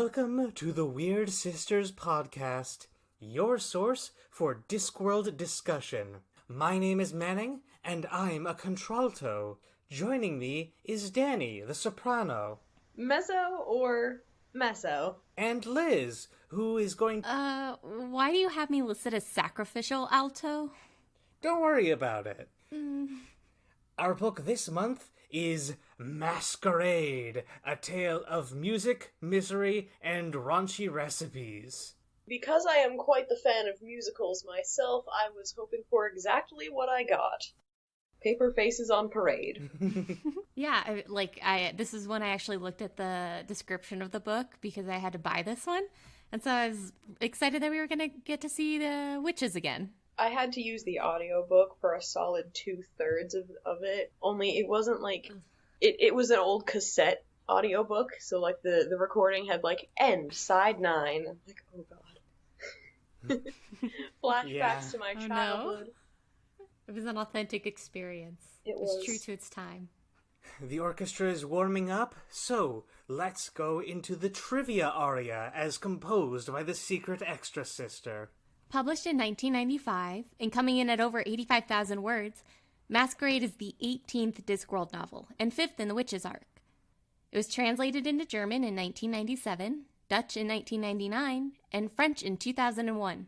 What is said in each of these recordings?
Welcome to the Weird Sisters podcast, your source for Discworld discussion. My name is Manning, and I'm a contralto. Joining me is Danny, the soprano. Mezzo or meso? And Liz, who is going... Why do you have me listed as sacrificial alto? Don't worry about it. Our book this month is Masquerade, a tale of music, misery, and raunchy recipes. Because I am quite the fan of musicals myself, I was hoping for exactly what I got. Paper Faces on Parade. Yeah, this is when I actually looked at the description of the book because I had to buy this one. And so I was excited that we were going to get to see the witches again. I had to use the audiobook for a solid 2/3 of it, only it wasn't like... It was an old cassette audiobook, so like the recording had like end, side 9. I'm like, oh god. Flashbacks to my childhood. No. It was an authentic experience. It was. It's true to its time. The orchestra is warming up, so let's go into the trivia aria as composed by the Secret Extra Sister. Published in 1995 and coming in at over 85,000 words, Masquerade is the 18th Discworld novel and 5th in the Witches arc. It was translated into German in 1997, Dutch in 1999, and French in 2001.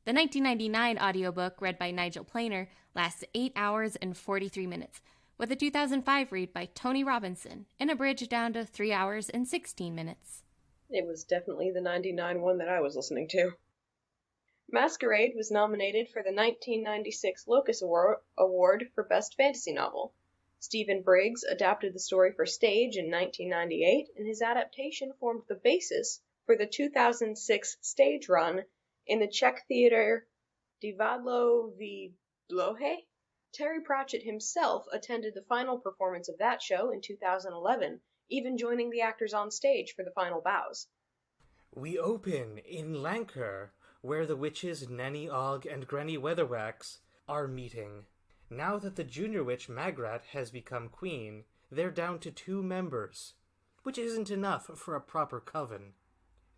The 1999 audiobook, read by Nigel Planer, lasts 8 hours and 43 minutes, with a 2005 read by Tony Robinson, and abridged down to 3 hours and 16 minutes. It was definitely the 99 one that I was listening to. Masquerade was nominated for the 1996 Locus Award for Best Fantasy Novel. Stephen Briggs adapted the story for stage in 1998, and his adaptation formed the basis for the 2006 stage run in the Czech theater Divadlo v Dlouhé. Terry Pratchett himself attended the final performance of that show in 2011, even joining the actors on stage for the final bows. We open in Lancre, where the witches Nanny Ogg and Granny Weatherwax are meeting. Now that the junior witch Magrat has become queen, they're down to 2 members, which isn't enough for a proper coven.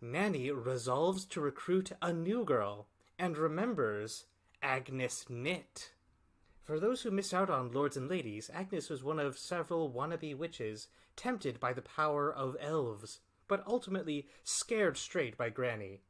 Nanny resolves to recruit a new girl, and remembers Agnes Nitt. For those who missed out on Lords and Ladies, Agnes was one of several wannabe witches tempted by the power of elves, but ultimately scared straight by Granny.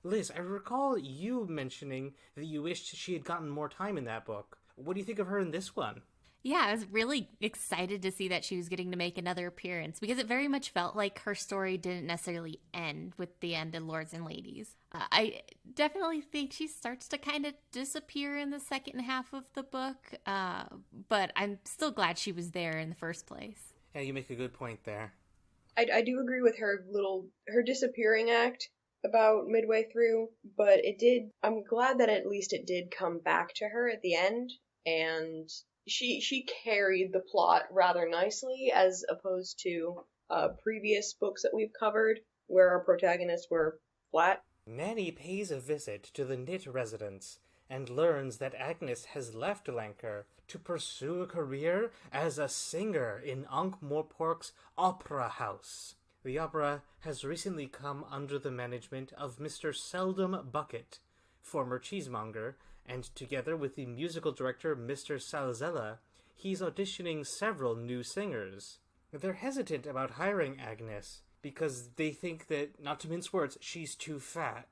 Liz, I recall you mentioning that you wished she had gotten more time in that book. What do you think of her in this one? Yeah, I was really excited to see that she was getting to make another appearance because it very much felt like her story didn't necessarily end with the end of Lords and Ladies. I definitely think she starts to kind of disappear in the second half of the book, but I'm still glad she was there in the first place. Yeah, you make a good point there. I do agree with her disappearing act about midway through, but I'm glad that at least it did come back to her at the end, and she carried the plot rather nicely as opposed to previous books that we've covered where our protagonists were flat. Nanny pays a visit to the Nitt residence and learns that Agnes has left Lancre to pursue a career as a singer in Ankh-Morpork's opera house. The opera has recently come under the management of Mr. Seldom Bucket, former cheesemonger, and together with the musical director Mr. Salzella, he's auditioning several new singers. They're hesitant about hiring Agnes because they think that, not to mince words, she's too fat.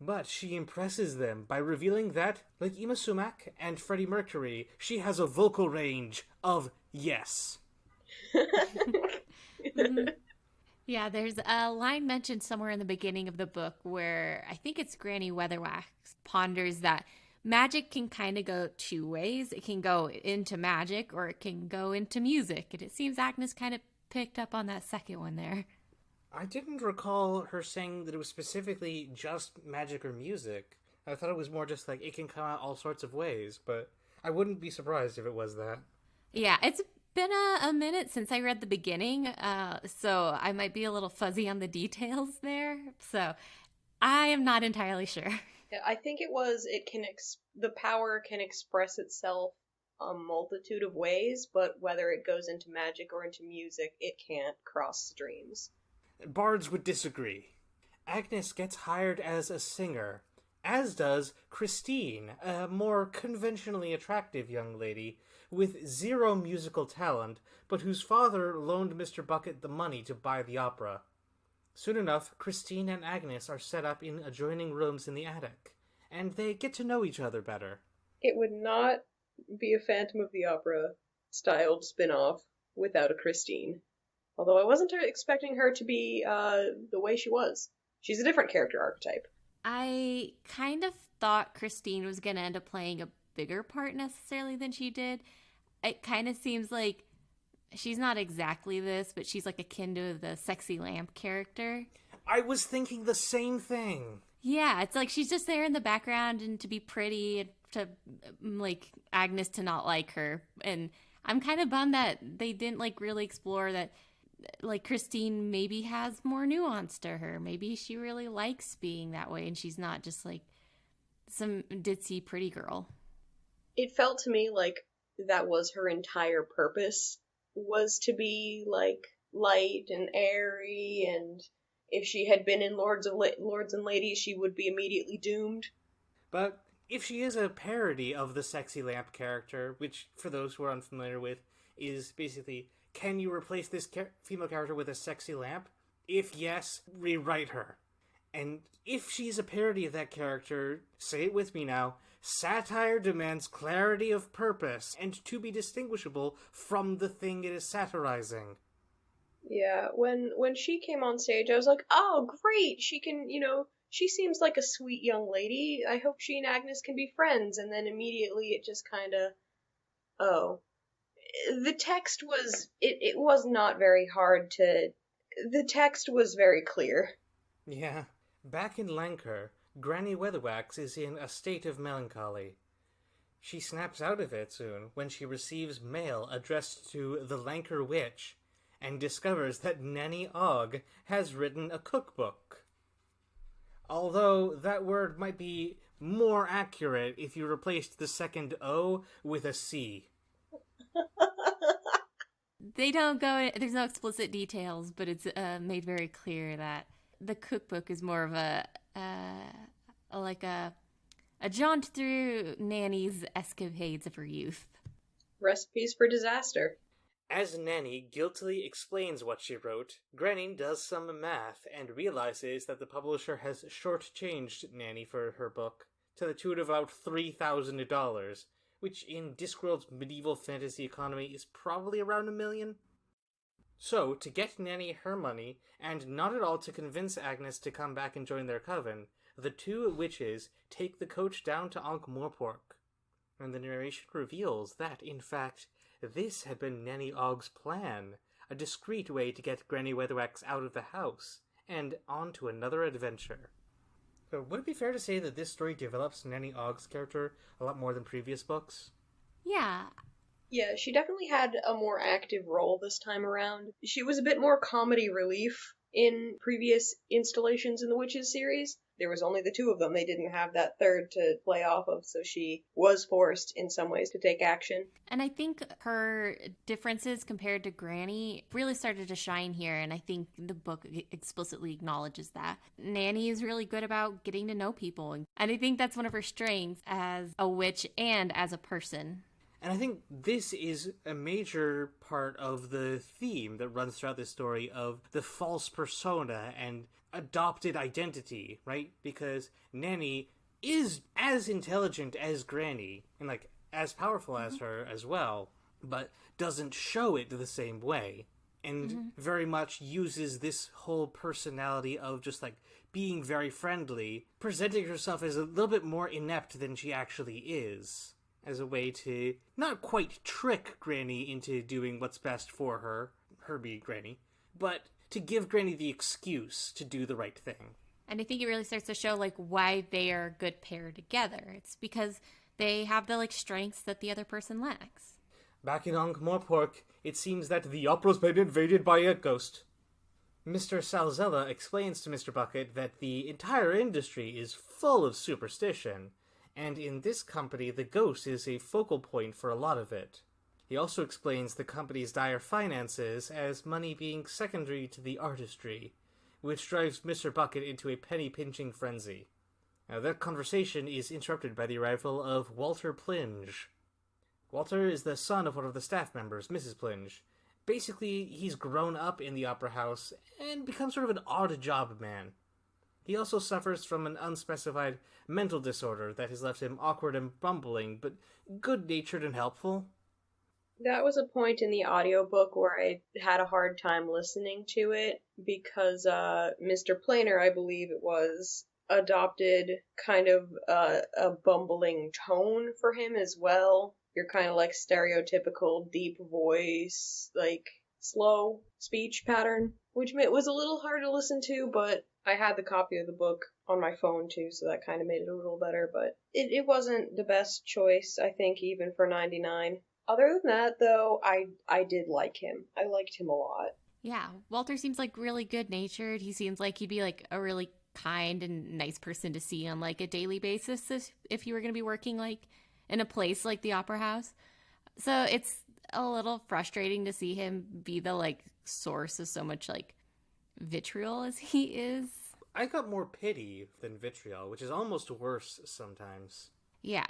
But she impresses them by revealing that, like Ima Sumac and Freddie Mercury, she has a vocal range of yes. Yeah, there's a line mentioned somewhere in the beginning of the book where I think it's Granny Weatherwax ponders that magic can kind of go 2 ways. It can go into magic or it can go into music. And it seems Agnes kind of picked up on that second one there. I didn't recall her saying that it was specifically just magic or music. I thought it was more just like it can come out all sorts of ways, but I wouldn't be surprised if it was that. Yeah, it's been a minute since I read the beginning, so I might be a little fuzzy on the details there. So I am not entirely sure. Yeah, I think the power can express itself a multitude of ways, but whether it goes into magic or into music, it can't cross streams. bards would disagree. Agnes gets hired as a singer, as does Christine, a more conventionally attractive young lady with zero musical talent, but whose father loaned Mr. Bucket the money to buy the opera. Soon enough, Christine and Agnes are set up in adjoining rooms in the attic, and they get to know each other better. It would not be a Phantom of the Opera styled spin-off without a Christine. Although I wasn't expecting her to be the way she was. She's a different character archetype. I kind of thought Christine was going to end up playing a bigger part necessarily than she did. It kind of seems like she's not exactly this, but she's like akin to the sexy lamp character. I was thinking the same thing. Yeah, it's like she's just there in the background and to be pretty and to, like, Agnes to not like her. And I'm kind of bummed that they didn't, like, really explore that, like, Christine maybe has more nuance to her. Maybe she really likes being that way and she's not just, like, some ditzy pretty girl. It felt to me like that was her entire purpose, was to be, like, light and airy, and if she had been in Lords and Ladies, she would be immediately doomed. But if she is a parody of the sexy lamp character, which, for those who are unfamiliar with, is basically, can you replace this female character with a sexy lamp? If yes, rewrite her. And if she's a parody of that character, say it with me now, satire demands clarity of purpose and to be distinguishable from the thing it is satirizing. Yeah, when she came on stage, I was like, oh, great, she can, she seems like a sweet young lady. I hope she and Agnes can be friends. And then immediately it just kind of, oh. The text was, it was not very hard to, the text was very clear. Yeah. Back in Lancre, Granny Weatherwax is in a state of melancholy. She snaps out of it soon when she receives mail addressed to the Lancre Witch and discovers that Nanny Ogg has written a cookbook. Although that word might be more accurate if you replaced the second O with a C. They don't go, there's no explicit details, but it's made very clear that the cookbook is more of a jaunt through Nanny's escapades of her youth. Recipes for disaster. As Nanny guiltily explains what she wrote, Granny does some math and realizes that the publisher has shortchanged Nanny for her book to the tune of about $3,000, which in Discworld's medieval fantasy economy is probably around $1 million. So, to get Nanny her money, and not at all to convince Agnes to come back and join their coven, the two witches take the coach down to Ankh-Morpork. And the narration reveals that, in fact, this had been Nanny Ogg's plan, a discreet way to get Granny Weatherwax out of the house, and on to another adventure. So would it be fair to say that this story develops Nanny Ogg's character a lot more than previous books? Yeah. Yeah, she definitely had a more active role this time around. She was a bit more comedy relief in previous installations in the Witches series. There was only the two of them. They didn't have that third to play off of, so she was forced in some ways to take action. And I think her differences compared to Granny really started to shine here, and I think the book explicitly acknowledges that. Nanny is really good about getting to know people, and I think that's one of her strengths as a witch and as a person. And I think this is a major part of the theme that runs throughout this story of the false persona and adopted identity, right? Because Nanny is as intelligent as Granny, and, like, as powerful as her as well, but doesn't show it the same way. And very much uses this whole personality of just, like, being very friendly, presenting herself as a little bit more inept than she actually is, as a way to not quite trick Granny into doing what's best for her being Granny, but to give Granny the excuse to do the right thing. And I think it really starts to show, like, why they are a good pair together. It's because they have the, like, strengths that the other person lacks. Back in Ankh-Morpork, it seems that the opera's been invaded by a ghost. Mr. Salzella explains to Mr. Bucket that the entire industry is full of superstition, and in this company the ghost is a focal point for a lot of it. He also explains the company's dire finances as money being secondary to the artistry, which drives Mr. Bucket into a penny-pinching frenzy. Now, that conversation is interrupted by the arrival of Walter Plinge. Walter is the son of one of the staff members, Mrs. Plinge. Basically, he's grown up in the opera house and become sort of an odd job man. He also suffers from an unspecified mental disorder that has left him awkward and bumbling, but good-natured and helpful. That was a point in the audiobook where I had a hard time listening to it because Mr. Planer, I believe it was, adopted kind of a bumbling tone for him as well. You're kind of like stereotypical deep voice, like slow speech pattern, which was a little hard to listen to, but I had the copy of the book on my phone too, so that kind of made it a little better, but it wasn't the best choice, I think, even for 99. Other than that, though, I did like him. I liked him a lot. Yeah, Walter seems like really good-natured. He seems like he'd be like a really kind and nice person to see on like a daily basis if you were going to be working like in a place like the Opera House. So it's a little frustrating to see him be the like source of so much like vitriol as he is. I got more pity than vitriol, which is almost worse sometimes. Yeah,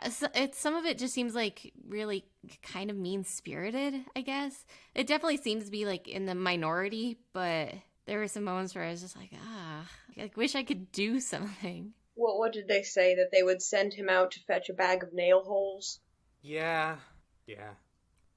some of it just seems like really kind of mean-spirited, I guess. It definitely seems to be like in the minority, but there were some moments where I was just like, I wish I could do something. Well, what did they say? That they would send him out to fetch a bag of nail holes? Yeah.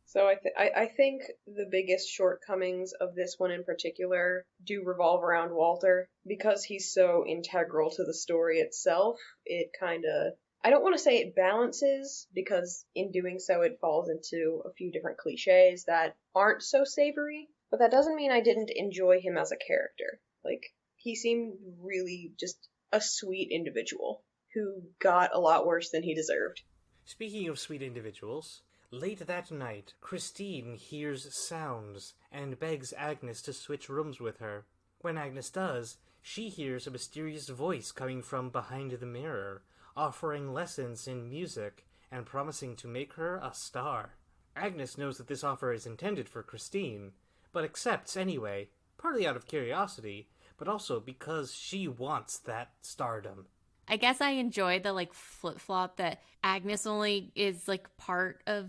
So I think the biggest shortcomings of this one in particular do revolve around Walter. Because he's so integral to the story itself, it kind of... I don't want to say it balances, because in doing so it falls into a few different cliches that aren't so savory, but that doesn't mean I didn't enjoy him as a character. Like, he seemed really just a sweet individual who got a lot worse than he deserved. Speaking of sweet individuals, late that night, Christine hears sounds and begs Agnes to switch rooms with her. When Agnes does, she hears a mysterious voice coming from behind the mirror, offering lessons in music and promising to make her a star. Agnes knows that this offer is intended for Christine, but accepts anyway, partly out of curiosity, but also because she wants that stardom. I guess I enjoyed the like flip-flop that Agnes only is like part of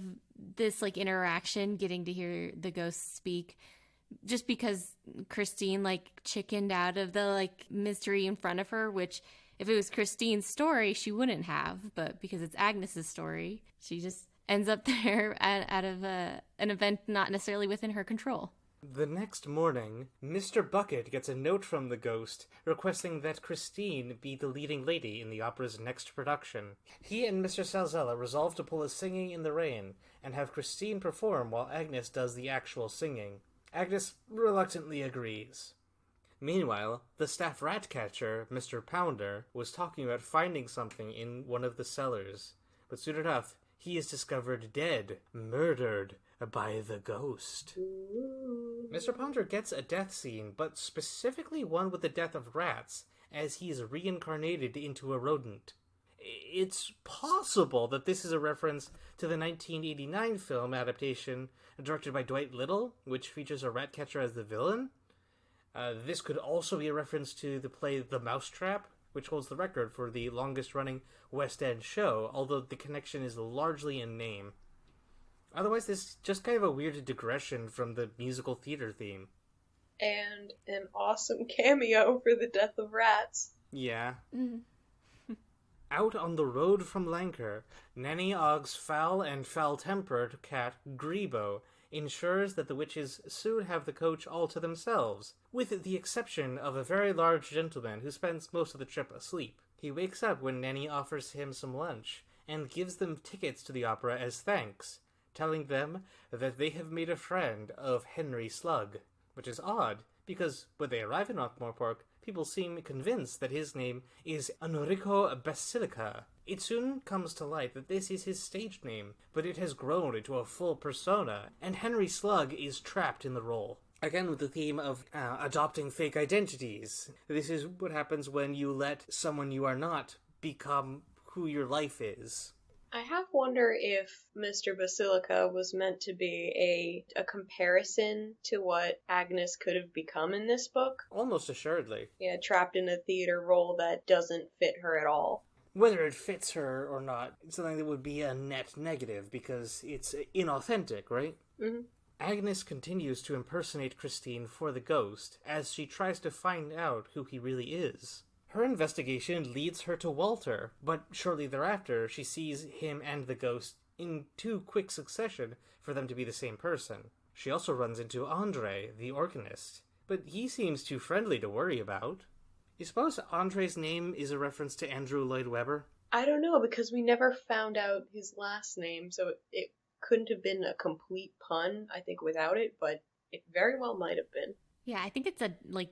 this like interaction, getting to hear the ghost speak, just because Christine like chickened out of the like mystery in front of her, which if it was Christine's story, she wouldn't have, but because it's Agnes's story, she just ends up there out of an event not necessarily within her control. The next morning, Mr. Bucket gets a note from the ghost requesting that Christine be the leading lady in the opera's next production. He and Mr. Salzella resolve to pull a Singing in the Rain and have Christine perform while Agnes does the actual singing. Agnes reluctantly agrees. Meanwhile, the staff rat catcher, Mr. Pounder, was talking about finding something in one of the cellars. But soon enough, he is discovered dead, murdered by the ghost. Mr. Pounder gets a death scene, but specifically one with the death of rats, as he is reincarnated into a rodent. It's possible that this is a reference to the 1989 film adaptation directed by Dwight Little, which features a rat catcher as the villain. This could also be a reference to the play The Mousetrap, which holds the record for the longest-running West End show, although the connection is largely in name. Otherwise, this is just kind of a weird digression from the musical theater theme. And an awesome cameo for the death of rats. Yeah. Out on the road from Lancre, Nanny Ogg's foul and foul-tempered cat, Grebo, ensures that the witches soon have the coach all to themselves, with the exception of a very large gentleman who spends most of the trip asleep. He wakes up when Nanny offers him some lunch, and gives them tickets to the opera as thanks, telling them that they have made a friend of Henry Slug, which is odd, because when they arrive in Ankh-Morpork, people seem convinced that his name is Enrico Basilica. It soon comes to light that this is his stage name, but it has grown into a full persona, and Henry Slug is trapped in the role. Again, with the theme of adopting fake identities. This is what happens when you let someone you are not become who your life is. I have wondered if Mr. Basilica was meant to be a comparison to what Agnes could have become in this book. Almost assuredly. Yeah, trapped in a theater role that doesn't fit her at all. Whether it fits her or not, it's something that would be a net negative because it's inauthentic, right? Mm-hmm. Agnes continues to impersonate Christine for the ghost as she tries to find out who he really is. Her investigation leads her to Walter, but shortly thereafter she sees him and the ghost in too quick succession for them to be the same person. She also runs into Andre, the organist, but he seems too friendly to worry about. You suppose Andre's name is a reference to Andrew Lloyd Webber? I don't know, because we never found out his last name, so it couldn't have been a complete pun, I think, without it, but it very well might have been. Yeah, I think it's a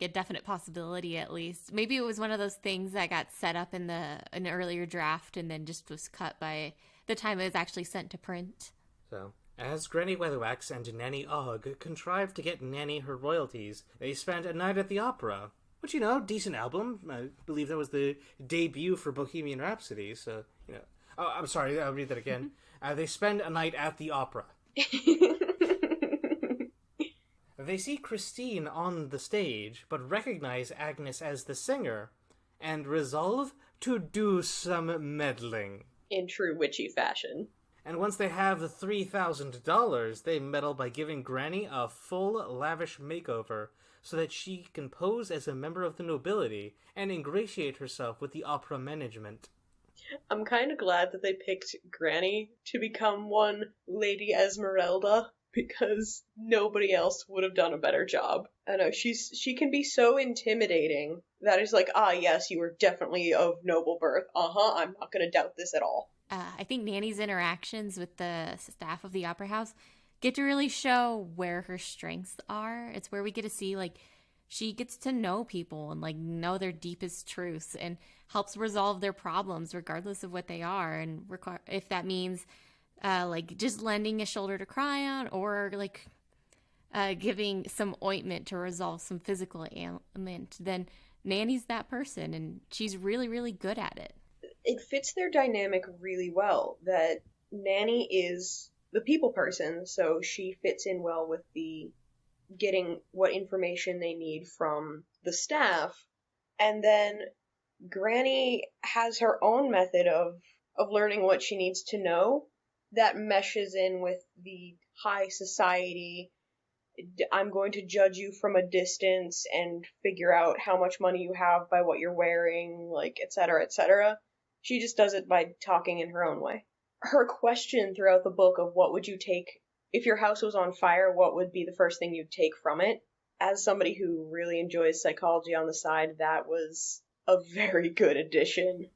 definite possibility at least. Maybe it was one of those things that got set up in an earlier draft and then just was cut by the time it was actually sent to print. So, as Granny Weatherwax and Nanny Ogg contrive to get Nanny her royalties, they spend a night at the opera. Which, decent album. I believe that was the debut for Bohemian Rhapsody, so, Oh, I'm sorry, I'll read that again. They spend a night at the opera. They see Christine on the stage, but recognize Agnes as the singer, and resolve to do some meddling. In true witchy fashion. And once they have the $3,000, they meddle by giving Granny a full, lavish makeover so that she can pose as a member of the nobility and ingratiate herself with the opera management. I'm kind of glad that they picked Granny to become one Lady Esmeralda, because nobody else would have done a better job. I know, she can be so intimidating that it's like, yes, you are definitely of noble birth. I'm not gonna doubt this at all. I think Nanny's interactions with the staff of the Opera House get to really show where her strengths are. It's where we get to see, she gets to know people and, know their deepest truths and helps resolve their problems regardless of what they are. And if that means, just lending a shoulder to cry on or, giving some ointment to resolve some physical ailment, then Nanny's that person, and she's really, really good at it. It fits their dynamic really well that Nanny is the people person, so she fits in well with the getting what information they need from the staff, and then Granny has her own method of learning what she needs to know that meshes in with the high society. I'm going to judge you from a distance and figure out how much money you have by what you're wearing, etc., etc. She just does it by talking in her own way. Her question throughout the book of what would you take if your house was on fire, what would be the first thing you'd take from it? As somebody who really enjoys psychology on the side, that was a very good addition.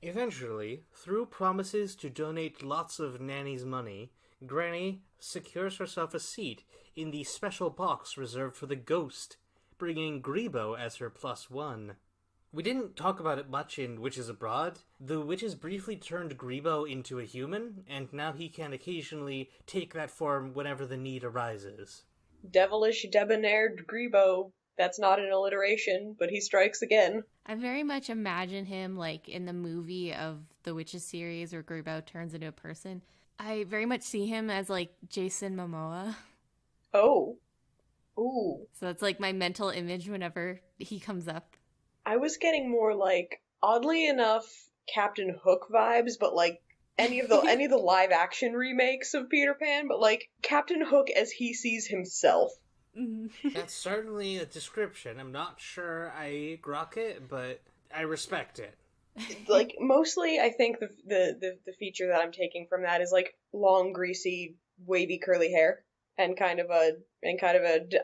Eventually, through promises to donate lots of Nanny's money, Granny secures herself a seat in the special box reserved for the ghost, bringing Grebo as her +1. We didn't talk about it much in Witches Abroad. The witches briefly turned Grebo into a human, and now he can occasionally take that form whenever the need arises. Devilish, debonair Grebo. That's not an alliteration, but he strikes again. I very much imagine him in the movie of the Witches series where Grebo turns into a person. I very much see him as Jason Momoa. Oh. Ooh. So that's my mental image whenever he comes up. I was getting more oddly enough, Captain Hook vibes, but any of the live action remakes of Peter Pan, but Captain Hook as he sees himself. That's certainly a description. I'm not sure I grok it, but I respect it. Mostly I think the feature that I'm taking from that is long, greasy, wavy, curly hair. And kind of a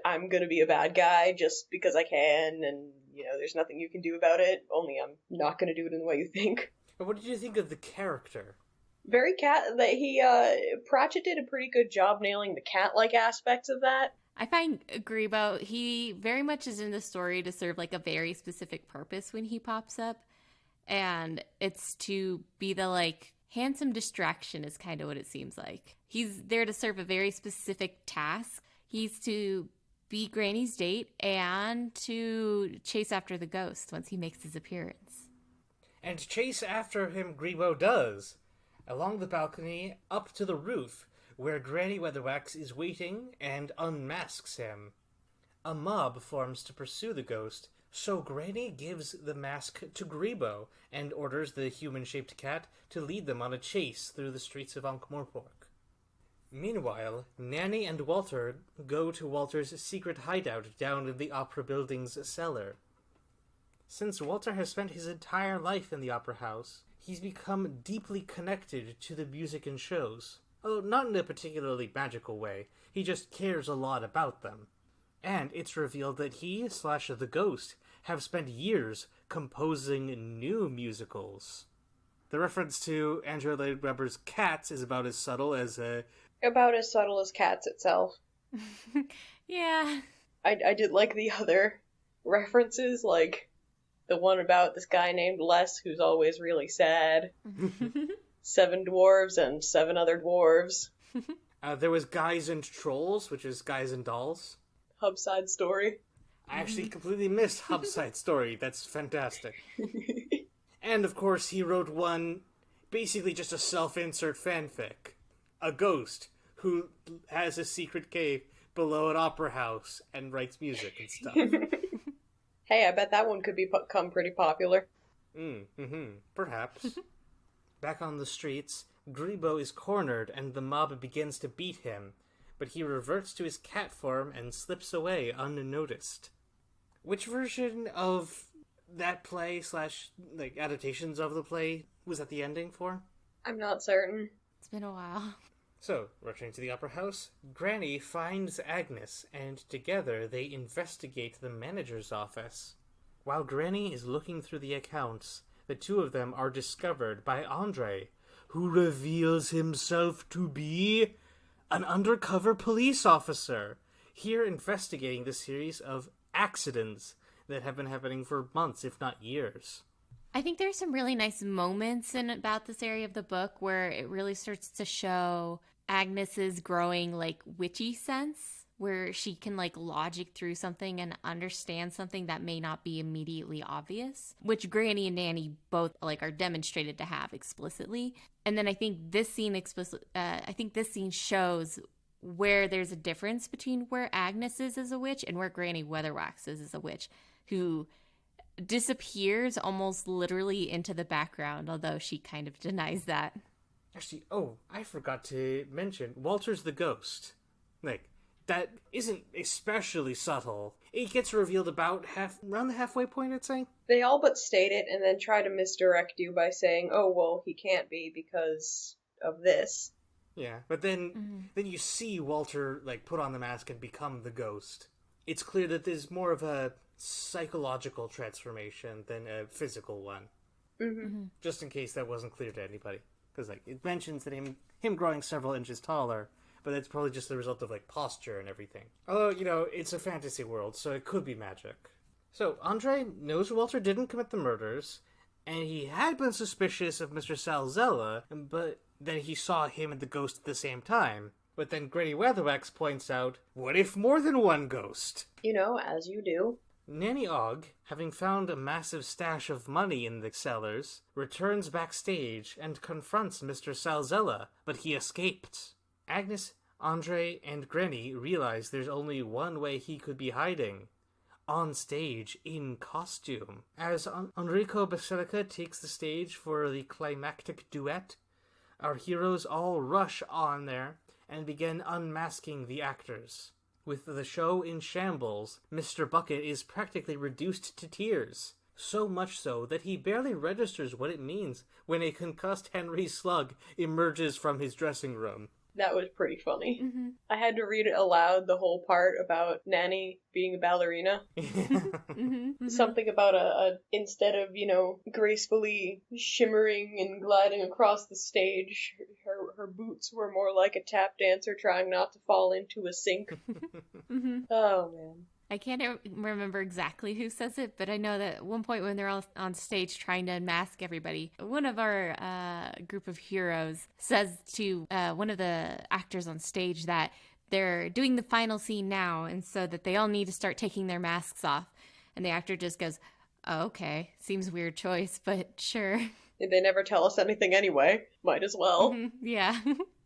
I'm gonna be a bad guy just because I can, and there's nothing you can do about it, only I'm not gonna do it in the way you think. But what did you think of the character? Very Pratchett did a pretty good job nailing the cat-like aspects of that. I find Grebo, he very much is in the story to serve a very specific purpose when he pops up. And it's to be the handsome distraction is kind of what it seems like. He's there to serve a very specific task. He's to be Granny's date and to chase after the ghost once he makes his appearance. And chase after him Grebo does. along the balcony, up to the roof, where Granny Weatherwax is waiting and unmasks him. A mob forms to pursue the ghost, so Granny gives the mask to Grebo and orders the human-shaped cat to lead them on a chase through the streets of Ankh-Morpork. Meanwhile, Nanny and Walter go to Walter's secret hideout down in the opera building's cellar. Since Walter has spent his entire life in the opera house, he's become deeply connected to the music and shows. Oh, not in a particularly magical way, he just cares a lot about them. And it's revealed that he/the ghost have spent years composing new musicals. The reference to Andrew Lloyd Webber's Cats is about as subtle as Cats itself. Yeah. I did like the other references, like the one about this guy named Les who's always really sad. 7 dwarves and 7 other dwarves. There was Guys and Trolls, which is Guys and Dolls. Hubside Story. I actually completely missed Hubside Story. That's fantastic. And, of course, he wrote one, basically just a self-insert fanfic. A ghost who has a secret cave below an opera house and writes music and stuff. Hey, I bet that one could become pretty popular. Perhaps. Back on the streets, Grebo is cornered and the mob begins to beat him, but he reverts to his cat form and slips away unnoticed. Which version of that play / adaptations of the play was that the ending for? I'm not certain. It's been a while. So, returning to the opera house, Granny finds Agnes, and together they investigate the manager's office. While Granny is looking through the accounts, the two of them are discovered by Andre, who reveals himself to be an undercover police officer, here investigating the series of accidents that have been happening for months, if not years. I think there's some really nice moments in about this area of the book where it really starts to show Agnes's growing witchy sense, where she can logic through something and understand something that may not be immediately obvious, which Granny and Nanny both are demonstrated to have explicitly. And then I think this scene shows where there's a difference between where Agnes is as a witch and where Granny Weatherwax is as a witch, who disappears almost literally into the background, although she kind of denies that. Actually, I forgot to mention, Walter's the ghost. That isn't especially subtle. It gets revealed about around the halfway point, I'd say. They all but state it and then try to misdirect you by saying, oh, well, he can't be because of this. Yeah, but then you see Walter, put on the mask and become the ghost. It's clear that there's more of a psychological transformation than a physical one. Mm-hmm. Just in case that wasn't clear to anybody. Because, it mentions that him growing several inches taller, but it's probably just the result of, posture and everything. Although, it's a fantasy world, so it could be magic. So, Andre knows Walter didn't commit the murders, and he had been suspicious of Mr. Salzella, but then he saw him and the ghost at the same time. But then Granny Weatherwax points out, what if more than one ghost? As you do. Nanny Ogg, having found a massive stash of money in the cellars, returns backstage and confronts Mr. Salzella, but he escaped. Agnes, Andre, and Granny realize there's only one way he could be hiding. On stage, in costume. As Enrico Basilica takes the stage for the climactic duet, our heroes all rush on there and begin unmasking the actors. With the show in shambles, Mr. Bucket is practically reduced to tears. So much so that he barely registers what it means when a concussed Henry Slug emerges from his dressing room. That was pretty funny. Mm-hmm. I had to read it aloud, the whole part about Nanny being a ballerina. Mm-hmm. Something about instead of, gracefully shimmering and gliding across the stage, her boots were more like a tap dancer trying not to fall into a sink. Mm-hmm. Oh, man. I can't remember exactly who says it, but I know that at one point when they're all on stage trying to unmask everybody, one of our group of heroes says to one of the actors on stage that they're doing the final scene now, and so that they all need to start taking their masks off. And the actor just goes, oh, okay, seems weird choice, but sure. They never tell us anything anyway. Might as well. Yeah.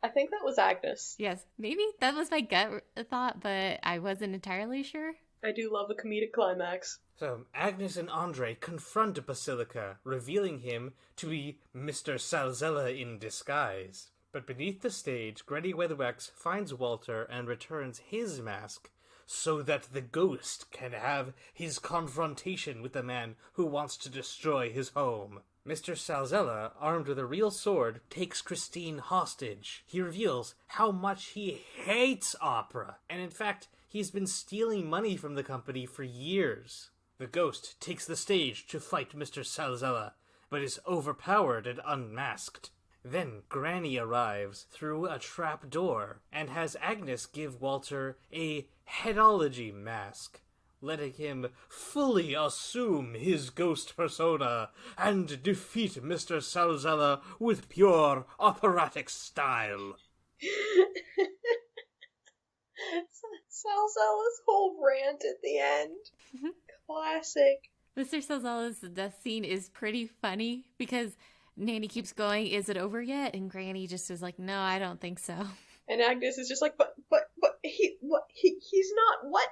I think that was Agnes. Yes, maybe that was my gut thought, but I wasn't entirely sure. I do love a comedic climax. So, Agnes and Andre confront Basilica, revealing him to be Mr. Salzella in disguise. But beneath the stage, Granny Weatherwax finds Walter and returns his mask so that the ghost can have his confrontation with the man who wants to destroy his home. Mr. Salzella, armed with a real sword, takes Christine hostage. He reveals how much he hates opera, and in fact, he's been stealing money from the company for years. The ghost takes the stage to fight Mr. Salzella, but is overpowered and unmasked. Then Granny arrives through a trap door and has Agnes give Walter a headology mask, letting him fully assume his ghost persona and defeat Mr. Salzella with pure operatic style. Salzella's whole rant at the end. Classic. Mr. Salzella's death scene is pretty funny because Nanny keeps going, "Is it over yet?" And Granny just is like, "No, I don't think so." And Agnes is just like, but he's not, what?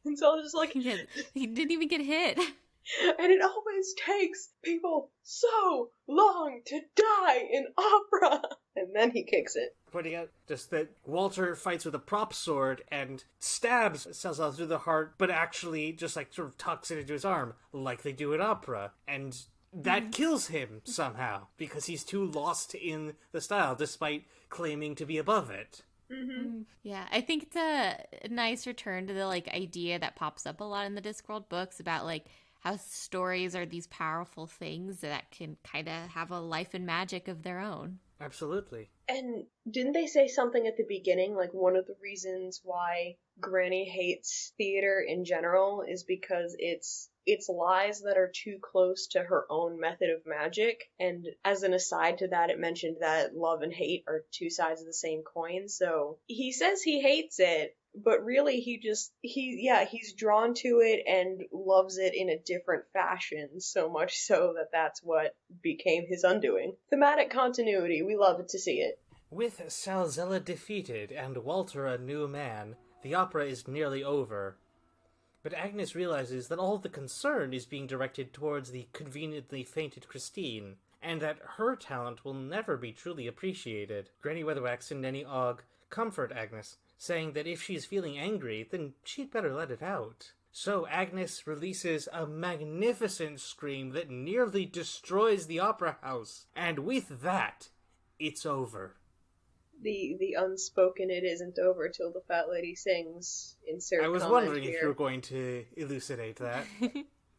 And so I was just like, he didn't even get hit. And it always takes people so long to die in opera. And then he kicks it. Pointing out just that Walter fights with a prop sword and stabs Salzella through the heart, but actually just like sort of tucks it into his arm, like they do in opera. And that kills him somehow, because he's too lost in the style, despite claiming to be above it. Mm-hmm. Yeah, I think it's a nice return to the like idea that pops up a lot in the Discworld books about like how stories are these powerful things that can kind of have a life and magic of their own. Absolutely. And didn't they say something at the beginning, like one of the reasons why Granny hates theater in general is because it's lies that are too close to her own method of magic. And as an aside to that, it mentioned that love and hate are two sides of the same coin. So he says he hates it, but really he's drawn to it and loves it in a different fashion, so much so that that's what became his undoing. Thematic continuity, we love to see it. With Salzella defeated and Walter a new man, the opera is nearly over. But Agnes realizes that all the concern is being directed towards the conveniently fainted Christine, and that her talent will never be truly appreciated. Granny Weatherwax and Nanny Ogg comfort Agnes, saying that if she's feeling angry, then she'd better let it out. So Agnes releases a magnificent scream that nearly destroys the opera house, and with that, it's over. The unspoken "it isn't over till the fat lady sings" insert I was comment wondering here. if you were going to elucidate that.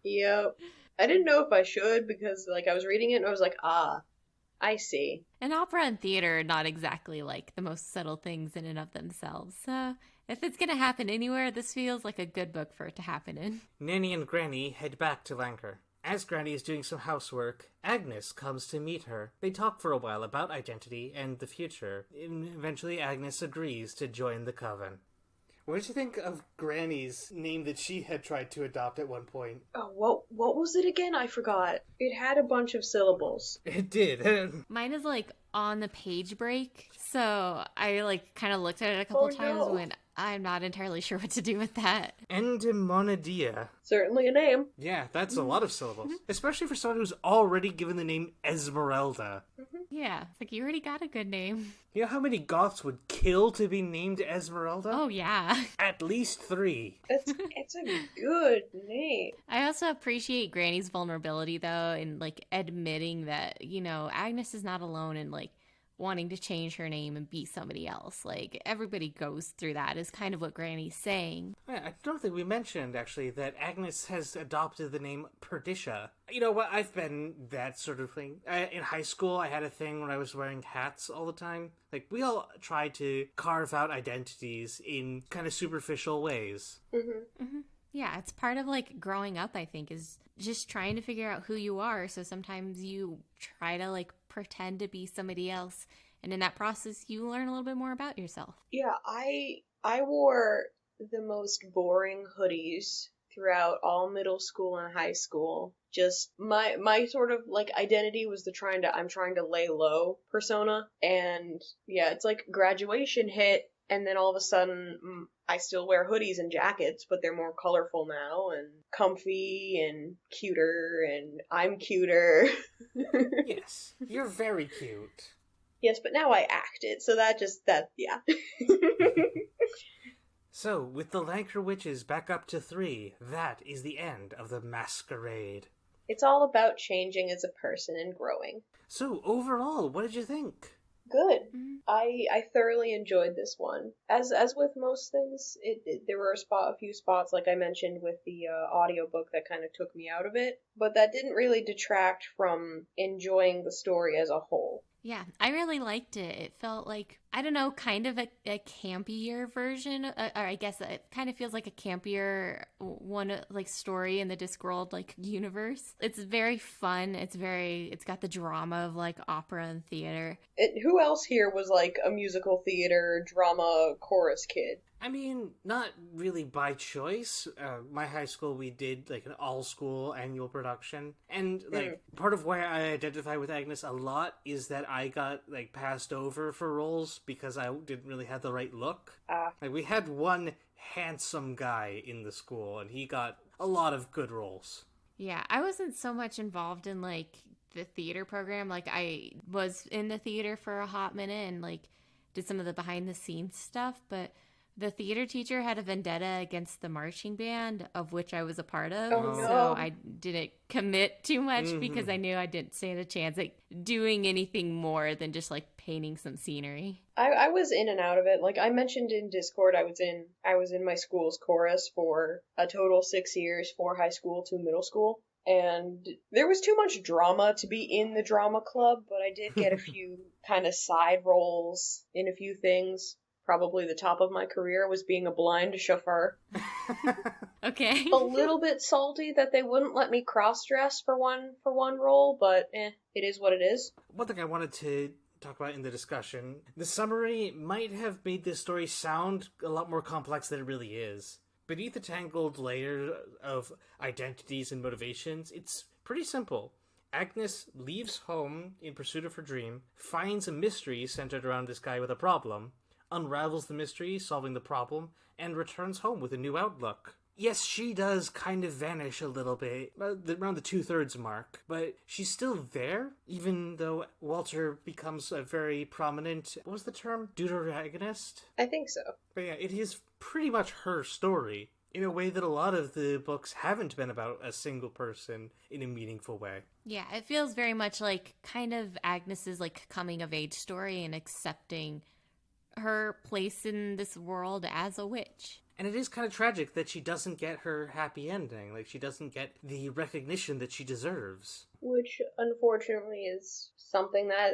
Yep. I didn't know if I should because like I was reading it and I was like, I see. And opera and theater are not exactly like the most subtle things in and of themselves. So if it's going to happen anywhere, this feels like a good book for it to happen in. Nanny and Granny head back to Lancre. As Granny is doing some housework, Agnes comes to meet her. They talk for a while about identity and the future. And eventually Agnes agrees to join the coven. What did you think of Granny's name that she had tried to adopt at one point? Oh, what was it again? I forgot. It had a bunch of syllables. It did. Mine is like on the page break, so I like kind of looked at it a couple times when I'm not entirely sure what to do with that. Endemonidia. Certainly a name. Yeah, that's a lot of syllables. Especially for someone who's already given the name Esmeralda. Yeah, it's like you already got a good name. You know how many goths would kill to be named Esmeralda? Oh, yeah. At least 3. It's a good name. I also appreciate Granny's vulnerability, though, in, like, admitting that, you know, Agnes is not alone in, like, wanting to change her name and be somebody else. Like, everybody goes through that, is kind of what Granny's saying. Yeah, I don't think we mentioned, actually, that Agnes has adopted the name Perdicia. You know what? I've been that sort of thing. In high school, I had a thing when I was wearing hats all the time. Like, we all try to carve out identities in kind of superficial ways. Yeah, it's part of, like, growing up, I think, is just trying to figure out who you are. So sometimes you try to, like, pretend to be somebody else. And in that process, you learn a little bit more about yourself. Yeah, I wore the most boring hoodies throughout all middle school and high school. Just my sort of like identity was I'm trying to lay low persona, and yeah, it's like graduation hit, and then all of a sudden I still wear hoodies and jackets, but they're more colorful now and comfy and cuter, and I'm cuter. Yes, you're very cute. Yes, but now I act it, so yeah. So, with the Lancre Witches back up to 3, that is the end of the Masquerade. It's all about changing as a person and growing. So, overall, what did you think? Good. I thoroughly enjoyed this one. As with most things, there were a few spots, like I mentioned, with the audiobook that kind of took me out of it, but that didn't really detract from enjoying the story as a whole. Yeah, I really liked it. It felt like, I don't know, kind of a campier version, or I guess it kind of feels like a campier one, like, story in the Discworld, like, universe. It's very fun. It's got the drama of, like, opera and theater. Who else here was, like, a musical theater drama chorus kid? I mean, not really by choice. My high school, we did like an all-school annual production. And like part of why I identify with Agnes a lot is that I got like passed over for roles because I didn't really have the right look. Like we had one handsome guy in the school and he got a lot of good roles. Yeah, I wasn't so much involved in like the theater program. Like I was in the theater for a hot minute and like did some of the behind the scenes stuff, but the theater teacher had a vendetta against the marching band, of which I was a part of. Oh, no. So I didn't commit too much because I knew I didn't stand a chance at doing anything more than just like painting some scenery. I was in and out of it. Like I mentioned in Discord, I was in my school's chorus for a total 6 years, 4 high school, 2 middle school. And there was too much drama to be in the drama club, but I did get a few kind of side roles in a few things. Probably the top of my career was being a blind chauffeur. Okay. A little bit salty that they wouldn't let me cross-dress for one role, but it is what it is. One thing I wanted to talk about in the discussion, the summary might have made this story sound a lot more complex than it really is. Beneath the tangled layer of identities and motivations, it's pretty simple. Agnes leaves home in pursuit of her dream, finds a mystery centered around this guy with a problem, unravels the mystery, solving the problem, and returns home with a new outlook. Yes, she does kind of vanish a little bit, around the 2/3 mark, but she's still there, even though Walter becomes a very prominent, what was the term? Deuteragonist? I think so. But yeah, it is pretty much her story, in a way that a lot of the books haven't been about a single person in a meaningful way. Yeah, it feels very much like kind of Agnes's like coming of age story and accepting her place in this world as a witch. And it is kind of tragic that she doesn't get her happy ending. Like, she doesn't get the recognition that she deserves. Which, unfortunately, is something that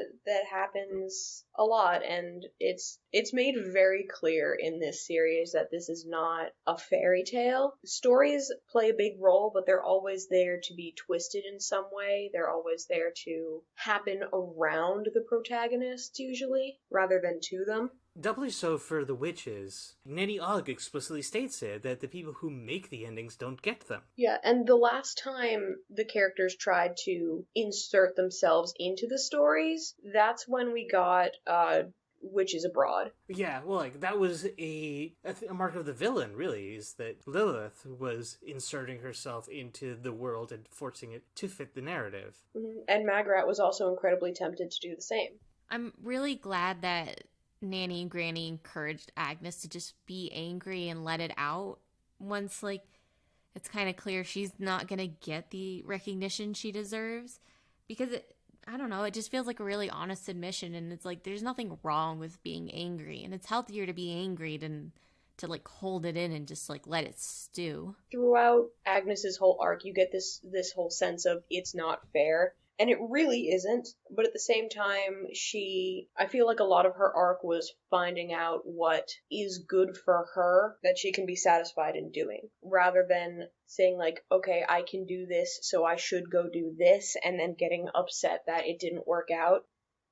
happens a lot, and it's made very clear in this series that this is not a fairy tale. Stories play a big role, but they're always there to be twisted in some way. They're always there to happen around the protagonists, usually, rather than to them. Doubly so for the witches. Nanny Ogg explicitly states it, that the people who make the endings don't get them. Yeah, and the last time the characters tried to insert themselves into the stories, that's when we got Witches Abroad. Yeah, well, like, that was a mark of the villain, really, is that Lilith was inserting herself into the world and forcing it to fit the narrative. Mm-hmm. And Magrat was also incredibly tempted to do the same. I'm really glad that Nanny and Granny encouraged Agnes to just be angry and let it out once, like, it's kind of clear she's not going to get the recognition she deserves. Because, I don't know, it just feels like a really honest admission, and it's like, there's nothing wrong with being angry, and it's healthier to be angry than to, like, hold it in and just, like, let it stew. Throughout Agnes's whole arc, you get this whole sense of it's not fair. And it really isn't, but at the same time, I feel like a lot of her arc was finding out what is good for her that she can be satisfied in doing, rather than saying like, okay, I can do this, so I should go do this, and then getting upset that it didn't work out.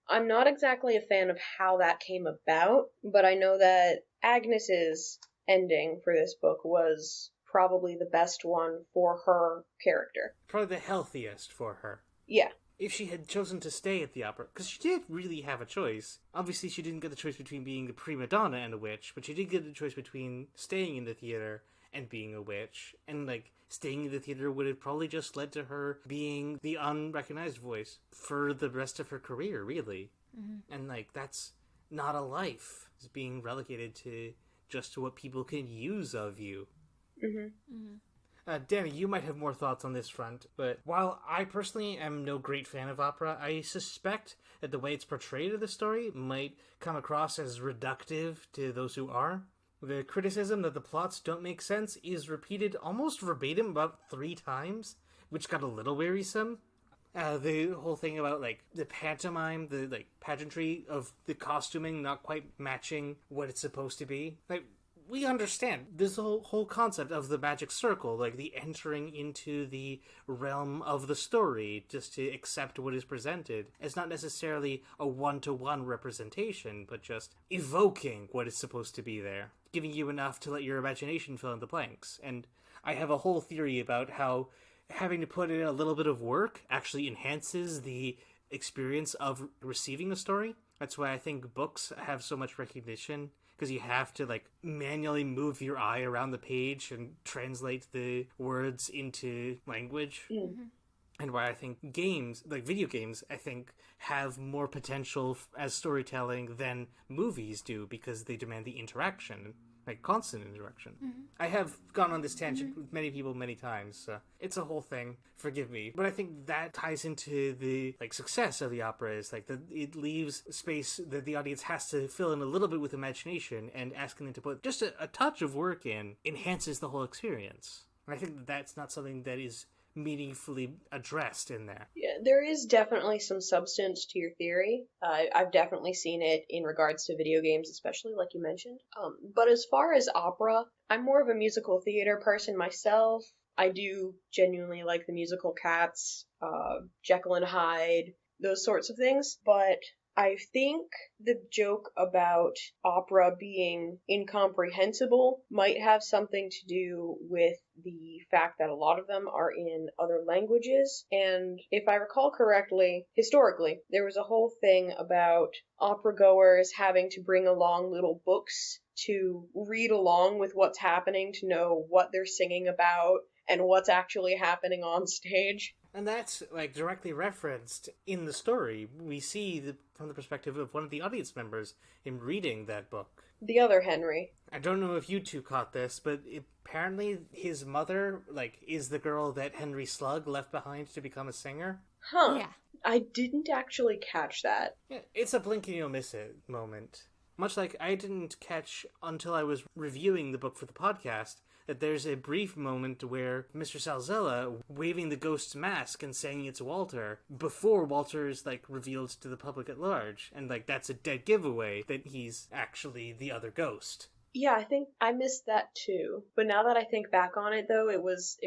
I'm not exactly a fan of how that came about, but I know that Agnes's ending for this book was probably the best one for her character. Probably the healthiest for her. Yeah. If she had chosen to stay at the opera, because she did really have a choice. Obviously, she didn't get the choice between being the prima donna and a witch, but she did get the choice between staying in the theater and being a witch. And, like, staying in the theater would have probably just led to her being the unrecognized voice for the rest of her career, really. Mm-hmm. And, like, that's not a life. It's being relegated to just what people can use of you. Mm-hmm. Mm-hmm. Danny, you might have more thoughts on this front, but while I personally am no great fan of opera, I suspect that the way it's portrayed in the story might come across as reductive to those who are. The criticism that the plots don't make sense is repeated almost verbatim about 3 times, which got a little wearisome. The whole thing about, like, the pantomime, the, like, pageantry of the costuming not quite matching what it's supposed to be. Like, we understand this whole concept of the magic circle, like the entering into the realm of the story just to accept what is presented. It's not necessarily a one-to-one representation, but just evoking what is supposed to be there, giving you enough to let your imagination fill in the blanks. And I have a whole theory about how having to put in a little bit of work actually enhances the experience of receiving a story. That's why I think books have so much recognition, because you have to, like, manually move your eye around the page and translate the words into language. Mm-hmm. And why I think games, like video games, I think have more potential as storytelling than movies do, because they demand the interaction, like constant interaction. Mm-hmm. I have gone on this tangent with many people many times, so it's a whole thing. Forgive me. But I think that ties into the, like, success of the opera is, like, that it leaves space that the audience has to fill in a little bit with imagination, and asking them to put just a touch of work in enhances the whole experience. And I think that that's not something that is meaningfully addressed in there. Yeah, there is definitely some substance to your theory. I've definitely seen it in regards to video games, especially, like you mentioned. But as far as opera, I'm more of a musical theater person myself. I do genuinely like the musical Cats, Jekyll and Hyde, those sorts of things. But I think the joke about opera being incomprehensible might have something to do with the fact that a lot of them are in other languages. And if I recall correctly, historically, there was a whole thing about opera goers having to bring along little books to read along with what's happening, to know what they're singing about and what's actually happening on stage. And that's, like, directly referenced in the story. We see from the perspective of one of the audience members him reading that book. The other Henry. I don't know if you two caught this, but apparently his mother, like, is the girl that Henry Slug left behind to become a singer. Huh. Yeah. I didn't actually catch that. Yeah, it's a blink and you'll miss it moment. Much like I didn't catch until I was reviewing the book for the podcast that there's a brief moment where Mr. Salzella waving the ghost's mask and saying it's Walter before Walter is, like, revealed to the public at large. And, like, that's a dead giveaway that he's actually the other ghost. Yeah, I think I missed that too. But now that I think back on it, though, it was,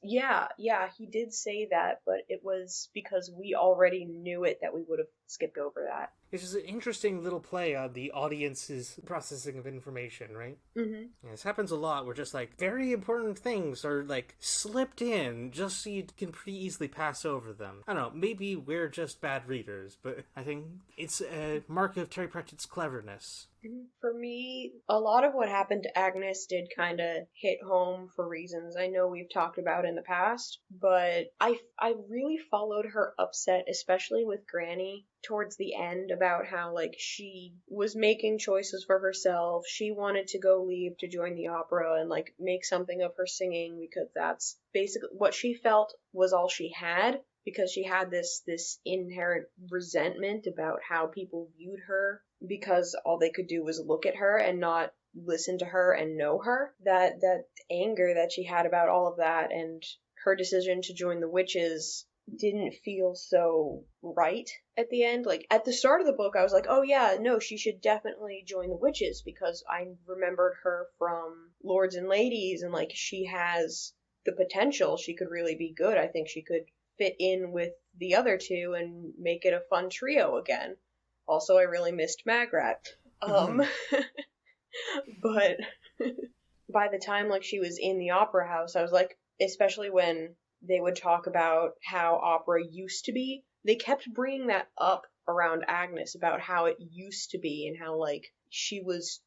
yeah, he did say that, but it was because we already knew it that we would have skipped over that. It's just an interesting little play on the audience's processing of information, right? Mm-hmm. Yeah, this happens a lot where just, like, very important things are, like, slipped in just so you can pretty easily pass over them. I don't know, maybe we're just bad readers, but I think it's a mark of Terry Pratchett's cleverness. For me, a lot of what happened to Agnes did kind of hit home for reasons I know we've talked about in the past, but I really followed her upset, especially with Granny, towards the end about how, like, she was making choices for herself. She wanted to go leave to join the opera and, like, make something of her singing because that's basically what she felt was all she had, because she had this inherent resentment about how people viewed her because all they could do was look at her and not listen to her and know her. That anger that she had about all of that, and her decision to join the witches didn't feel so right at the end. Like, at the start of the book, I was like, oh yeah, no, she should definitely join the witches, because I remembered her from Lords and Ladies, and, like, she has the potential. She could really be good. I think she could fit in with the other two and make it a fun trio again. Also, I really missed Magrat. But by the time, like, she was in the opera house, I was like, especially when they would talk about how opera used to be, they kept bringing that up around Agnes about how it used to be and how, like, she was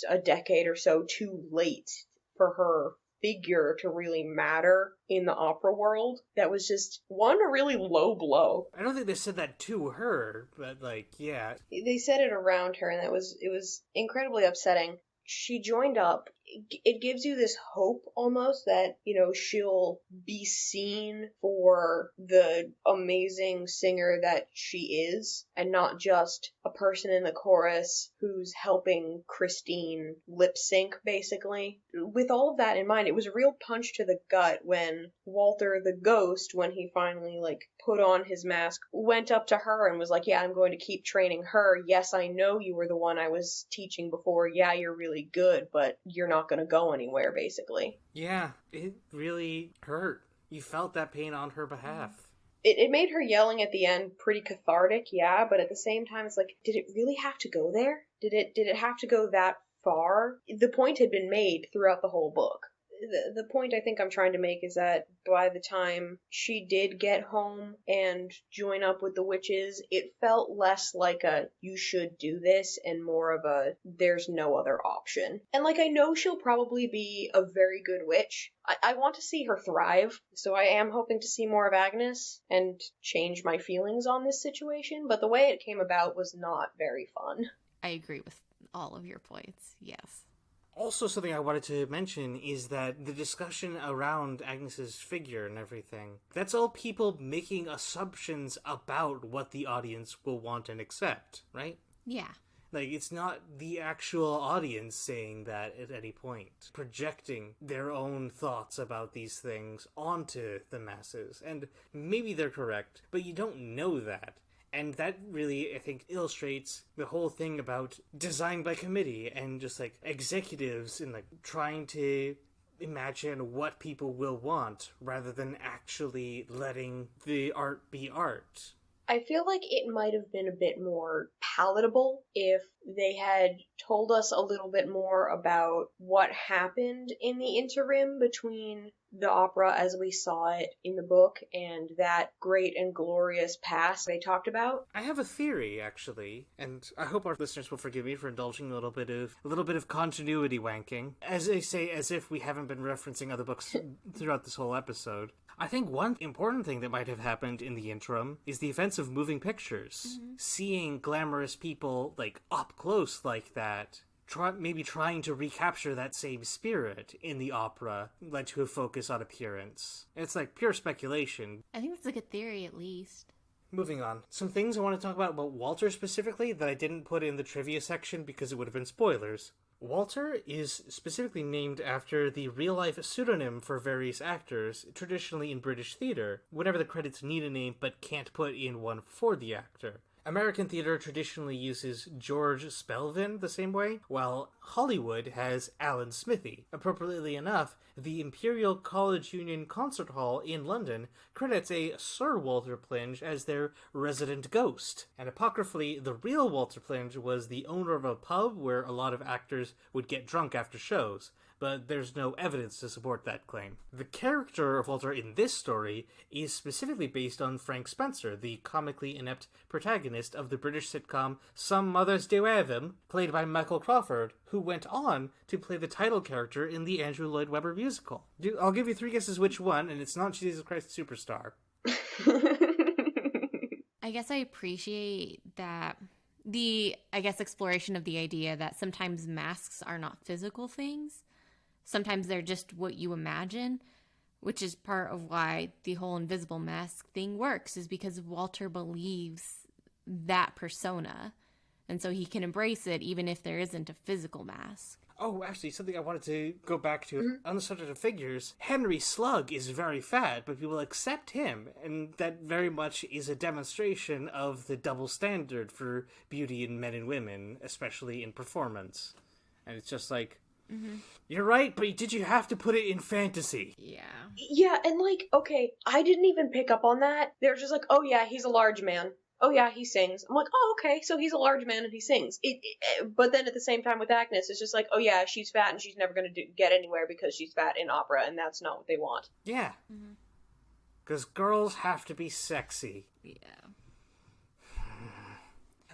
a decade or so too late for her figure to really matter in the opera world. That was just, one, a really low blow. I don't think they said that to her, but, like, yeah. They said it around her, and it was incredibly upsetting. She joined up. It gives you this hope almost that, you know, she'll be seen for the amazing singer that she is, and not just a person in the chorus who's helping Christine lip sync, basically. With all of that in mind, it was a real punch to the gut when Walter the Ghost, when he finally, like, put on his mask, went up to her and was like, yeah, I'm going to keep training her. Yes, I know you were the one I was teaching before. Yeah, you're really good, but you're not going to go anywhere, basically. Yeah, it really hurt. You felt that pain on her behalf. It made her yelling at the end pretty cathartic, yeah, but at the same time, it's like, did it really have to go there? Did it have to go that far? The point had been made throughout the whole book. The point I think I'm trying to make is that by the time she did get home and join up with the witches, it felt less like a you should do this and more of a there's no other option. And, like, I know she'll probably be a very good witch. I want to see her thrive, so I am hoping to see more of Agnes and change my feelings on this situation, but the way it came about was not very fun. I agree with all of your points, yes. Also, something I wanted to mention is that the discussion around Agnes's figure and everything, that's all people making assumptions about what the audience will want and accept, right? Yeah. Like, it's not the actual audience saying that at any point, projecting their own thoughts about these things onto the masses. And maybe they're correct, but you don't know that. And that really, I think, illustrates the whole thing about design by committee and just, like, executives and, like, trying to imagine what people will want rather than actually letting the art be art. I feel like it might have been a bit more palatable if they had told us a little bit more about what happened in the interim between the opera as we saw it in the book and that great and glorious past they talked about. I have a theory, actually, and I hope our listeners will forgive me for indulging a little bit of continuity wanking. As I say, as if we haven't been referencing other books throughout this whole episode. I think one important thing that might have happened in the interim is the events of moving pictures. Mm-hmm. Seeing glamorous people, like, up close like that, maybe trying to recapture that same spirit in the opera led to a focus on appearance. It's, like, pure speculation. I think that's a good theory, at least. Moving on. Some things I want to talk about Walter specifically that I didn't put in the trivia section because it would have been spoilers. Walter is specifically named after the real-life pseudonym for various actors, traditionally in British theatre, whenever the credits need a name but can't put in one for the actor. American theater traditionally uses George Spelvin the same way, while Hollywood has Alan Smithy. Appropriately enough, the Imperial College Union Concert Hall in London credits a Sir Walter Plinge as their resident ghost. And apocryphally, the real Walter Plinge was the owner of a pub where a lot of actors would get drunk after shows, but there's no evidence to support that claim. The character of Walter in this story is specifically based on Frank Spencer, the comically inept protagonist of the British sitcom Some Mothers Do Have 'Em, played by Michael Crawford, who went on to play the title character in the Andrew Lloyd Webber musical. I'll give you 3 guesses which one, and it's not Jesus Christ Superstar. I guess I appreciate that exploration of the idea that sometimes masks are not physical things. Sometimes they're just what you imagine, which is part of why the whole invisible mask thing works, is because Walter believes that persona. And so he can embrace it even if there isn't a physical mask. Oh, actually, something I wanted to go back to on the subject of figures. Henry Slug is very fat, but people accept him, and that very much is a demonstration of the double standard for beauty in men and women, especially in performance. And it's just like, you're right, but did you have to put it in fantasy? Yeah, and, like, okay, I didn't even pick up on that. They're just like, oh yeah, he's a large man. oh yeah, he sings. I'm like, oh, okay, so he's a large man and he sings. But then at the same time with Agnes, it's just like, oh yeah, she's fat and she's never going to get anywhere because she's fat in opera, and that's not what they want. Yeah. Because girls have to be sexy. Yeah.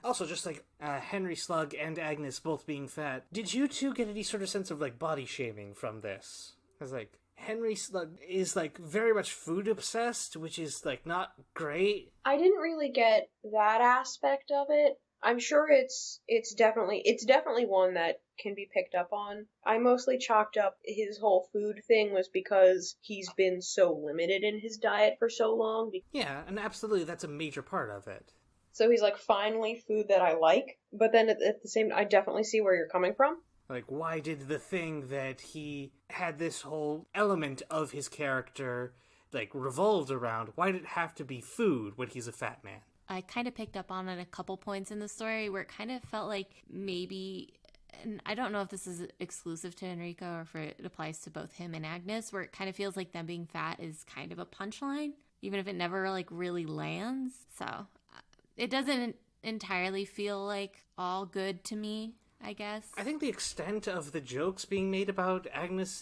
Also, just like Henry Slug and Agnes both being fat, did you two get any sort of sense of like body shaming from this? Because like Henry Slug is like very much food obsessed, which is like not great. I didn't really get that aspect of it. I'm sure it's definitely one that can be picked up on. I mostly chalked up his whole food thing was because he's been so limited in his diet for so long. Yeah, and absolutely that's a major part of it. So he's like, finally, food that I like. But then at the same, I definitely see where you're coming from. Like, why did the thing that he had this whole element of his character, like, revolved around, why did it have to be food when he's a fat man? I kind of picked up on it a couple points in the story where it kind of felt like maybe, and I don't know if this is exclusive to Enrico or if it applies to both him and Agnes, where it kind of feels like them being fat is kind of a punchline, even if it never like really lands. So it doesn't entirely feel like all good to me, I guess. I think the extent of the jokes being made about Agnes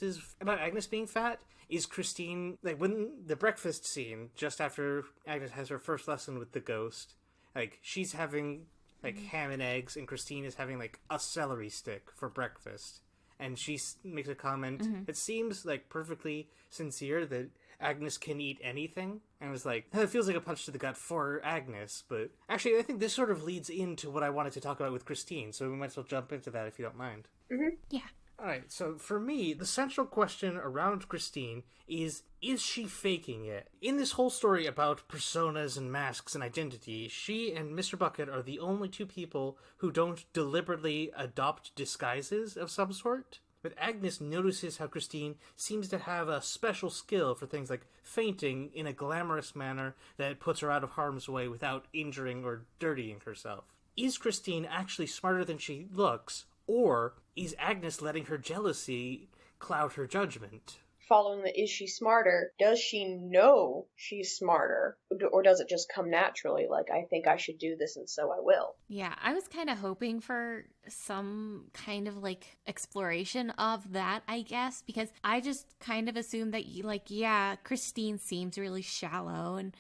being fat is Christine, like when the breakfast scene just after Agnes has her first lesson with the ghost, like she's having like ham and eggs and Christine is having like a celery stick for breakfast, and she makes a comment that seems like perfectly sincere that Agnes can eat anything, and I was like, it feels like a punch to the gut for Agnes, but actually I think this sort of leads into what I wanted to talk about with Christine, so we might as well jump into that if you don't mind. Yeah. Alright, so for me, the central question around Christine is she faking it? In this whole story about personas and masks and identity, she and Mr. Bucket are the only two people who don't deliberately adopt disguises of some sort. But Agnes notices how Christine seems to have a special skill for things like fainting in a glamorous manner that puts her out of harm's way without injuring or dirtying herself. Is Christine actually smarter than she looks, or is Agnes letting her jealousy cloud her judgment? Following the is she smarter, does she know she's smarter? Or does it just come naturally, like, I think I should do this and so I will? Yeah, I was kind of hoping for some kind of like exploration of that, I guess, because I just kind of assumed that, like, yeah, Christine seems really shallow and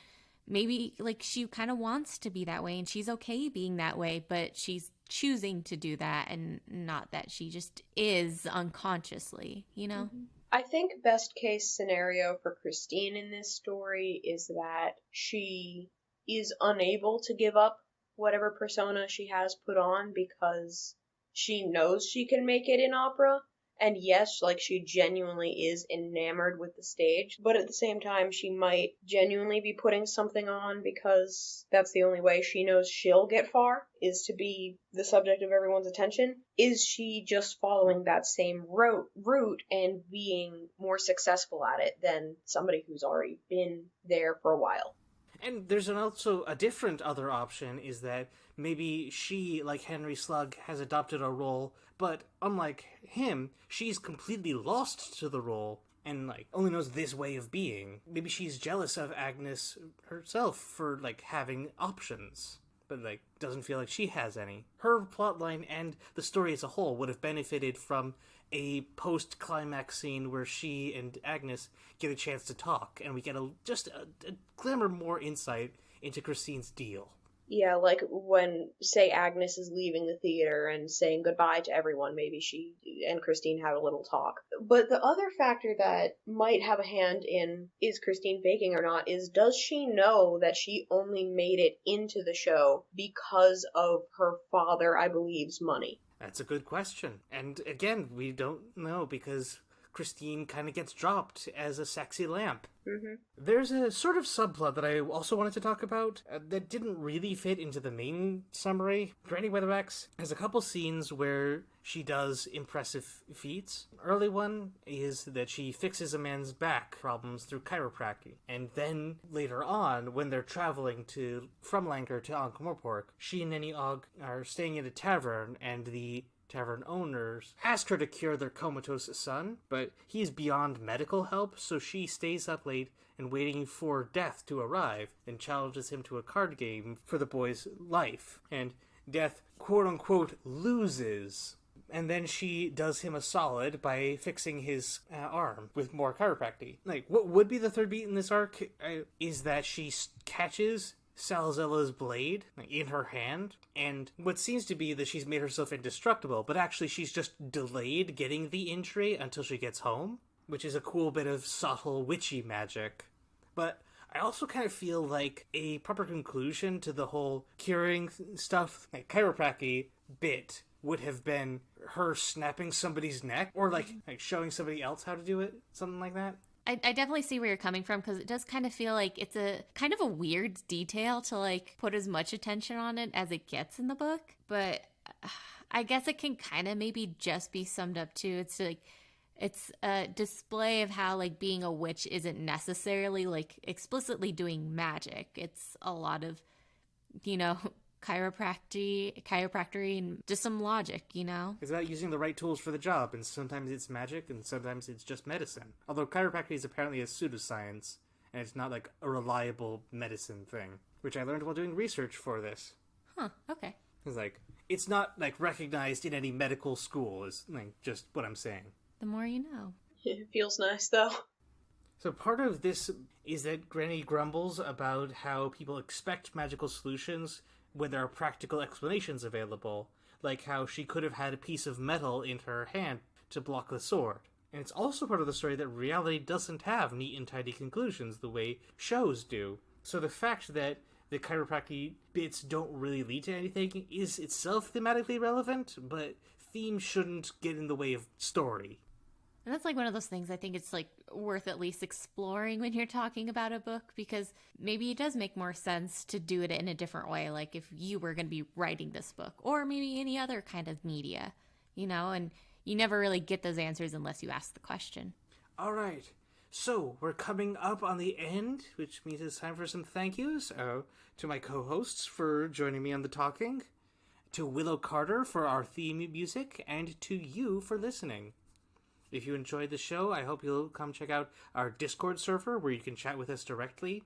maybe like she kind of wants to be that way and she's okay being that way, but she's choosing to do that and not that she just is unconsciously, you know? I think best case scenario for Christine in this story is that she is unable to give up whatever persona she has put on because she knows she can make it in opera. And yes, like, she genuinely is enamored with the stage, but at the same time, she might genuinely be putting something on because that's the only way she knows she'll get far, is to be the subject of everyone's attention. Is she just following that same route and being more successful at it than somebody who's already been there for a while? And there's also a different other option, is that maybe she, like Henry Slug, has adopted a role, but unlike him, she's completely lost to the role and, like, only knows this way of being. Maybe she's jealous of Agnes herself for, like, having options, but, like, doesn't feel like she has any. Her plotline and the story as a whole would have benefited from a post-climax scene where she and Agnes get a chance to talk, and we get a glimmer more insight into Christine's deal. Yeah, like when, say, Agnes is leaving the theater and saying goodbye to everyone, maybe she and Christine have a little talk. But the other factor that might have a hand in is Christine faking or not is, does she know that she only made it into the show because of her father, I believe's money? That's a good question. And again, we don't know because Christine kind of gets dropped as a sexy lamp. There's a sort of subplot that I also wanted to talk about that didn't really fit into the main summary. Granny Weatherwax has a couple scenes where she does impressive feats. Early one is that she fixes a man's back problems through chiropractic. And then later on, when they're traveling from Lancre to Ankh-Morpork, she and Nenny Og are staying at a tavern, and the tavern owners ask her to cure their comatose son, but he's beyond medical help, so she stays up late and waiting for Death to arrive and challenges him to a card game for the boy's life. And Death, quote-unquote, loses. And then she does him a solid by fixing his arm with more chiropractic. Like, what would be the third beat in this arc is that she catches Salzella's blade in her hand, and what seems to be that she's made herself indestructible, but actually she's just delayed getting the injury until she gets home, which is a cool bit of subtle witchy magic. But I also kind of feel like a proper conclusion to the whole curing stuff, like chiropractic bit, would have been her snapping somebody's neck, or like showing somebody else how to do it, something like that. I definitely see where you're coming from, because it does kind of feel like it's a kind of a weird detail to like put as much attention on it as it gets in the book. But I guess it can kind of maybe just be summed up to it's a display of how like being a witch isn't necessarily like explicitly doing magic. It's a lot of, chiropractic and just some logic, It's about using the right tools for the job, and sometimes it's magic, and sometimes it's just medicine. Although chiropractic is apparently a pseudoscience, and it's not like a reliable medicine thing, which I learned while doing research for this. Huh, okay. It's not like recognized in any medical school, is like just what I'm saying. The more you know. It feels nice, though. So part of this is that Granny grumbles about how people expect magical solutions when there are practical explanations available, like how she could have had a piece of metal in her hand to block the sword. And it's also part of the story that reality doesn't have neat and tidy conclusions the way shows do. So the fact that the chiropractic bits don't really lead to anything is itself thematically relevant, but theme shouldn't get in the way of story. And that's like one of those things I think it's like worth at least exploring when you're talking about a book, because maybe it does make more sense to do it in a different way. Like if you were going to be writing this book, or maybe any other kind of media, and you never really get those answers unless you ask the question. All right. So we're coming up on the end, which means it's time for some thank yous to my co-hosts for joining me on the talking, to Willow Carter for our theme music, and to you for listening. If you enjoyed the show, I hope you'll come check out our Discord server where you can chat with us directly.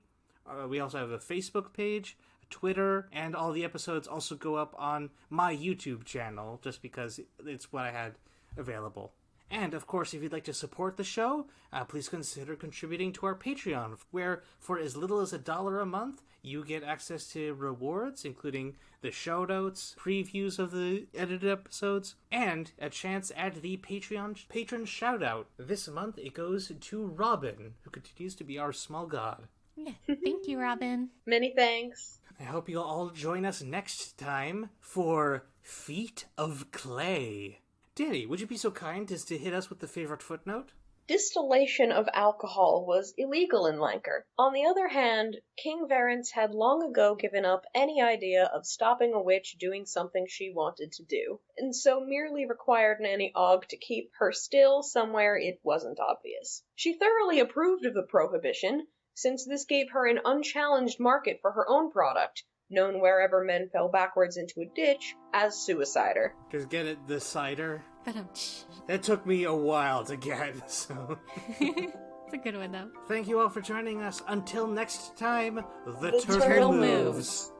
We also have a Facebook page, a Twitter, and all the episodes also go up on my YouTube channel, just because it's what I had available. And, of course, if you'd like to support the show, please consider contributing to our Patreon, where for as little as $1 a month, you get access to rewards, including the show notes, previews of the edited episodes, and a chance at the Patreon patron shout-out. This month, it goes to Robin, who continues to be our small god. Yeah, thank you, Robin. Many thanks. I hope you'll all join us next time for Feet of Clay. Danny, would you be so kind as to hit us with the favorite footnote? Distillation of alcohol was illegal in Lancre. On the other hand, King Verence had long ago given up any idea of stopping a witch doing something she wanted to do, and so merely required Nanny Ogg to keep her still somewhere it wasn't obvious. She thoroughly approved of the prohibition, since this gave her an unchallenged market for her own product, known wherever men fell backwards into a ditch as suicider. Just get it, the cider? Ba-dum-tsh. That took me a while to get, so... It's a good one, though. Thank you all for joining us. Until next time, the The turtle turtle moves. moves.